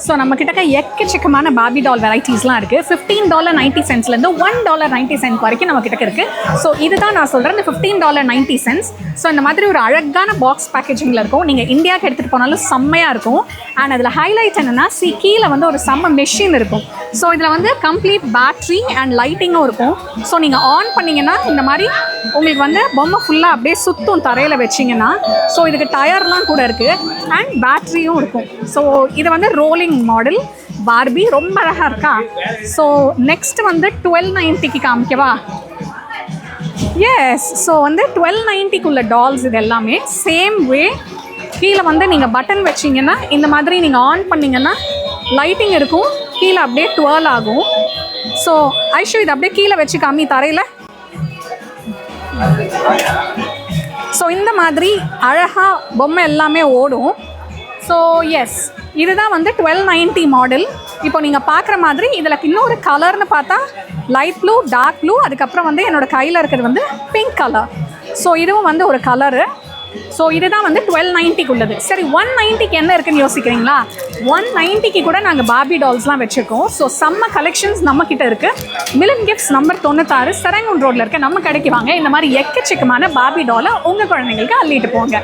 So நம்ம கிட்டக்க எக்கச்சக்கமான பார்பி டால் வெரைட்டிஸ்லாம் இருக்குது. $15.90 $1.90 வரைக்கும் நம்ம கிட்டக்க இருக்குது. ஸோ இதுதான் நான் சொல்கிறேன், இந்த $15.90. ஸோ இந்த மாதிரி ஒரு அழகான பாக்ஸ் பேக்கேஜிங்கில் இருக்கும். நீங்கள் இந்தியாவுக்கு எடுத்துகிட்டு போனாலும் செம்மையாக இருக்கும். அண்ட் அதில் ஹைலைட் என்னென்னா, கீழே வந்து ஒரு செம்ம மெஷின் இருக்கும். ஸோ இதில் வந்து கம்ப்ளீட் பேட்ரி அண்ட் லைட்டிங்கும் இருக்கும். ஸோ நீங்கள் ஆன் பண்ணிங்கன்னா இந்த மாதிரி உங்களுக்கு வந்து பொம்மை ஃபுல்லாக அப்படியே சுற்றும் தரையில் வச்சிங்கன்னா. ஸோ இதுக்கு டயர்லாம் கூட இருக்குது அண்ட் பேட்ரியும் இருக்கும். ஸோ இது வந்து ரோலிங் மாடல் பார்பி, ரொம்ப அழகாக இருக்கா. ஸோ நெக்ஸ்ட் வந்து $12.90 காமிக்கவா? எஸ், ஸோ வந்து $12.90 டால்ஸ் இது எல்லாமே சேம் வே. கீழே வந்து நீங்கள் பட்டன் வச்சிங்கன்னா இந்த மாதிரி நீங்கள் ஆன் பண்ணிங்கன்னா லைட்டிங் இருக்கும், கீழே அப்படியே ட்வர்ல் ஆகும். ஸோ ஐஷு இது அப்படியே கீழே வச்சு காமி தரையில். ஸோ இந்த மாதிரி அழகாக பொம்மை எல்லாமே ஓடும். ஸோ எஸ், இதுதான் வந்து $12.90 மாடல். இப்போ நீங்கள் பார்க்குற மாதிரி இதில் இன்னொரு கலர்னு பார்த்தா லைட் ப்ளூ, டார்க் ப்ளூ, அதுக்கப்புறம் வந்து என்னோடய கையில் இருக்கிறது வந்து பிங்க் கலர். ஸோ இதுவும் வந்து ஒரு கலரு. ஸோ இதுதான் வந்து $12.90 சரி, $190 என்ன இருக்குன்னு யோசிக்கிறீங்களா? $190 கூட நாங்கள் பார்பி டால்ஸ்லாம் வச்சுருக்கோம். ஸோ செம்ம கலெக்ஷன்ஸ் நம்மக்கிட்ட இருக்குது. மிலன் கிஃப்ட்ஸ் நம்பர் 96 சரங்கூன் ரோட்டில் இருக்க நம்ம கடைக்கு வாங்க. இந்த மாதிரி எக்கச்சக்கமான பார்பி டாலை உங்கள் குழந்தைங்களுக்கு அள்ளிட்டு போங்க.